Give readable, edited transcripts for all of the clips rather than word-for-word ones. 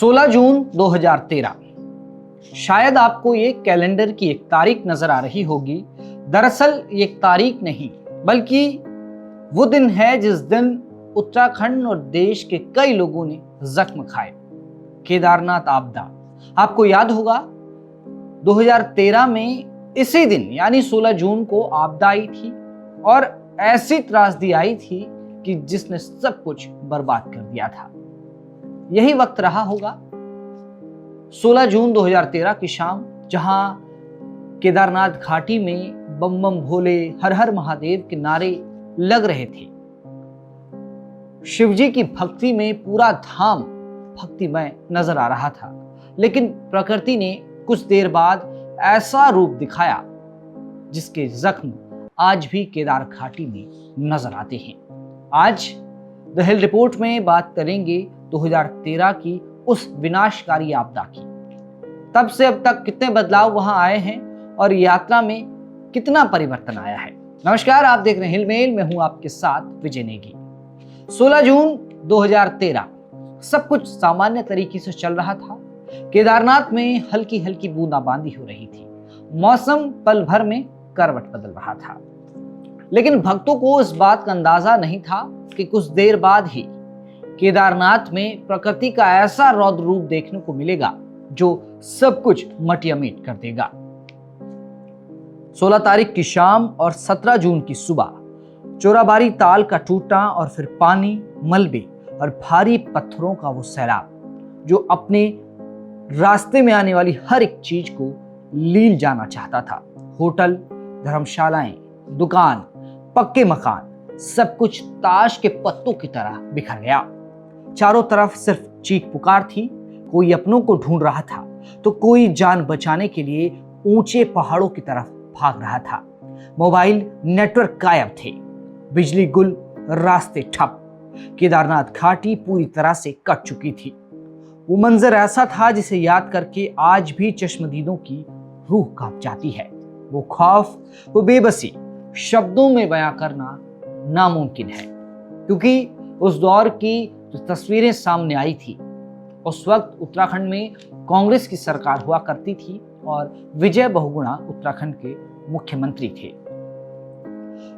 16 जून 2013। शायद आपको ये कैलेंडर की एक तारीख नजर आ रही होगी। दरअसल ये एक तारीख नहीं बल्कि वो दिन है जिस दिन उत्तराखंड और देश के कई लोगों ने जख्म खाए। केदारनाथ आपदा आपको याद होगा, 2013 में इसी दिन यानी 16 जून को आपदा आई थी और ऐसी त्रासदी आई थी कि जिसने सब कुछ बर्बाद कर दिया था। यही वक्त रहा होगा 16 जून 2013 की शाम, जहां केदारनाथ घाटी में बम बम भोले हर हर महादेव के नारे लग रहे थे। शिवजी की भक्ति में पूरा धाम भक्तिमय नजर आ रहा था, लेकिन प्रकृति ने कुछ देर बाद ऐसा रूप दिखाया जिसके जख्म आज भी केदार घाटी में नजर आते हैं। आज द हिल रिपोर्ट में बात करेंगे 2013 की उस विनाशकारी आपदा की। तब से अब तक कितने बदलाव वहां आए हैं और यात्रा में कितना परिवर्तन आया है। नमस्कार, आप देख रहे हैं हिल मेल, मैं हूं आपके साथ विजय नेगी। 16 जून 2013 सब कुछ सामान्य तरीके से चल रहा था। केदारनाथ में हल्की हल्की बूंदाबांदी हो रही थी। मौसम पल भर में करवट बदल रहा था, लेकिन भक्तों को इस बात का अंदाजा नहीं था कि कुछ देर बाद ही केदारनाथ में प्रकृति का ऐसा रौद्र रूप देखने को मिलेगा जो सब कुछ मटियामेट कर देगा। 16 तारीख की शाम और 17 जून की सुबह चोराबारी ताल का टूटना और फिर पानी, मलबे और भारी पत्थरों का वो सैलाब जो अपने रास्ते में आने वाली हर एक चीज को लील जाना चाहता था। होटल, धर्मशालाएं, दुकान, पक्के मकान, सब कुछ ताश के पत्तों की तरह बिखर गया। चारों तरफ सिर्फ चीख पुकार थी। कोई अपनों को ढूंढ रहा था तो कोई जान बचाने के लिए ऊंचे पहाड़ों की तरफ भाग रहा था। मोबाइल नेटवर्क गायब थे, बिजली गुल, रास्ते ठप। केदारनाथ घाटी पूरी तरह से कट चुकी थी। वो मंजर ऐसा था जिसे याद करके आज भी चश्मदीदों की रूह कांप जाती है। वो खौफ, वो बेबसी शब्दों में बयां करना नामुमकिन है, क्योंकि उस दौर की जो तस्वीरें सामने आई थी, उस वक्त उत्तराखंड में कांग्रेस की सरकार हुआ करती थी और विजय बहुगुणा उत्तराखंड के मुख्यमंत्री थे।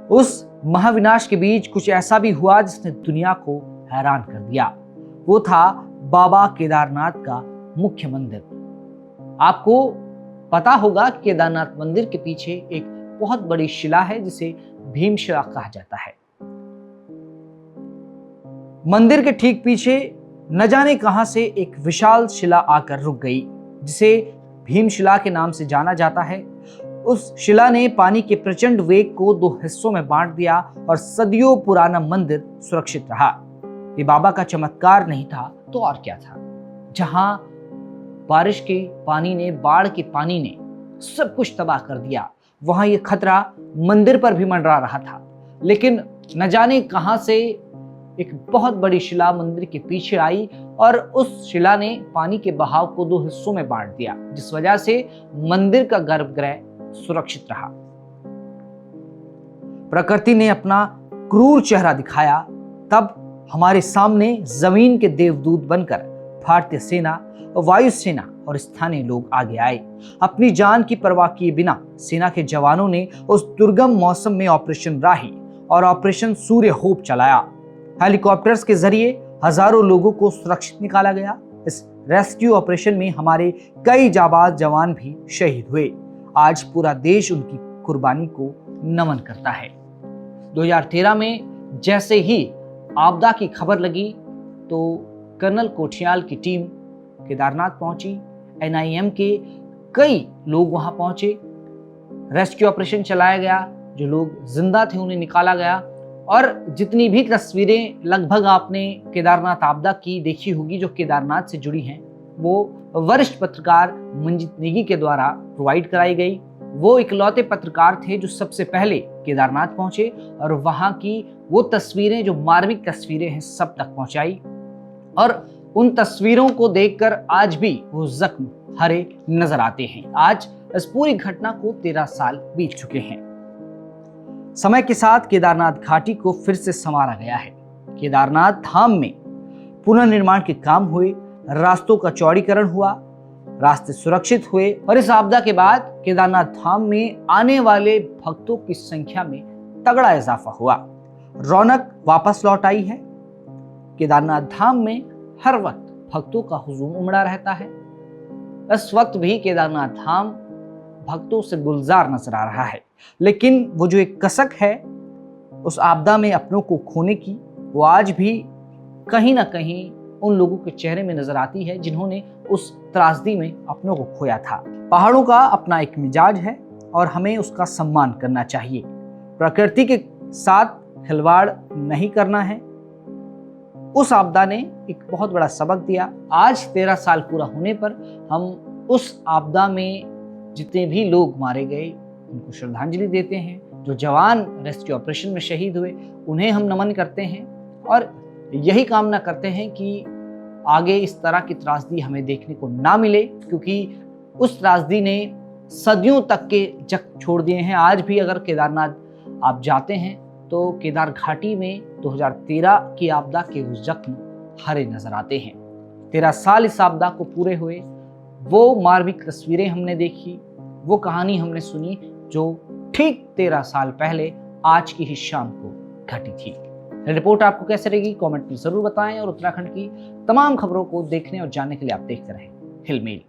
उस महाविनाश के बीच कुछ ऐसा भी हुआ जिसने दुनिया को हैरान कर दिया। वो था बाबा केदारनाथ का मुख्य मंदिर। आपको पता होगा कि केदारनाथ मंदिर के पीछे एक बहुत बड़ी शिला है जिसे भीमशिला कहा जाता है। मंदिर के ठीक पीछे न जाने कहां से एक विशाल शिला आकर रुक गई, जिसे भीमशिला के नाम से जाना जाता है। उस शिला ने पानी के प्रचंड वेग को दो हिस्सों में बांट दिया और सदियों पुराना मंदिर सुरक्षित रहा। ये बाबा का चमत्कार नहीं था तो और क्या था। जहां बारिश के पानी ने, बाढ़ के पानी ने सब कुछ तबाह कर दिया, वहां ये खतरा मंदिर पर भी मंडरा रहा था। लेकिन न जाने कहां से एक बहुत बड़ी शिला मंदिर के पीछे आई और उस शिला ने पानी के बहाव को दो हिस्सों में बांट दिया, जिस वजह से मंदिर का गर्भगृह सुरक्षित रहा। प्रकृति ने अपना क्रूर चेहरा दिखाया। तब हमारे सामने जमीन के देवदूत बनकर भारतीय सेना, वायुसेना और स्थानीय लोग आगे आए। अपनी जान की परवाह किए बिना सेना के जवानों ने उस दुर्गम मौसम में ऑपरेशन राही और ऑपरेशन सूर्य होप चलाया। हेलीकॉप्टर्स के जरिए हजारों लोगों को सुरक्षित निकाला गया। इस रेस्क्यू ऑपरेशन में हमारे कई जाबाज जवान भी शहीद हुए। आज पूरा देश उनकी कुर्बानी को नमन करता है। 2013 में जैसे ही आपदा की खबर लगी तो कर्नल कोठियाल की टीम केदारनाथ पहुंची। NIM के कई लोग वहां पहुंचे। रेस्क्यू ऑपरेशन चलाया गया। जो लोग जिंदा थे उन्हें निकाला गया और जितनी भी तस्वीरें लगभग आपने केदारनाथ आपदा की देखी होगी जो केदारनाथ से जुड़ी हैं, वो वरिष्ठ पत्रकार मंजीत नेगी के द्वारा प्रोवाइड कराई गई। वो इकलौते पत्रकार थे जो सबसे पहले केदारनाथ पहुंचे और वहां की वो तस्वीरें, जो मार्मिक तस्वीरें हैं, सब तक पहुंचाई। और उन तस्वीरों को देखकर आज भी वो जख्म हरे नजर आते हैं। आज इस पूरी घटना को 13 साल बीत चुके हैं। समय के साथ केदारनाथ घाटी को फिर से संवारा गया है। केदारनाथ धाम में पुनर्निर्माण के काम हुए, रास्तों का चौड़ीकरण हुआ, रास्ते सुरक्षित हुए और इस आपदा के बाद केदारनाथ धाम में आने वाले भक्तों की संख्या में तगड़ा इजाफा हुआ। रौनक वापस लौट आई है। केदारनाथ धाम में हर वक्त भक्तों का हुजूम उमड़ा रहता है। इस वक्त भी केदारनाथ धाम भक्तों से गुलजार नजर आ रहा है, लेकिन वो जो एक कसक है उस आपदा में अपनों को खोने की, वो आज भी कहीं ना कहीं उन लोगों के चेहरे में नजर आती है जिन्होंने उस त्रासदी में अपनों को खोया था। पहाड़ों का अपना एक मिजाज है और हमें उसका सम्मान करना चाहिए। प्रकृति के साथ खिलवाड़ नहीं करना है। उस आपदा ने एक बहुत बड़ा सबक दिया। आज 13 साल पूरा होने पर हम उस आपदा में जितने भी लोग मारे गए उनको श्रद्धांजलि देते हैं। जो जवान रेस्क्यू ऑपरेशन में शहीद हुए उन्हें हम नमन करते हैं और यही कामना करते हैं कि आगे इस तरह की त्रासदी हमें देखने को ना मिले, क्योंकि उस त्रासदी ने सदियों तक के जख्म छोड़ दिए हैं। आज भी अगर केदारनाथ आप जाते हैं तो केदार घाटी में 2013 की आपदा के वो जख्म हरे नजर आते हैं। 13 साल इस आपदा को पूरे हुए, वो मार्मिक तस्वीरें हमने देखी, वो कहानी हमने सुनी जो ठीक 13 साल पहले आज की ही शाम को घटी थी। रिपोर्ट आपको कैसे लगी कमेंट में जरूर बताएं और उत्तराखंड की तमाम खबरों को देखने और जानने के लिए आप देखते रहें हिलमेल।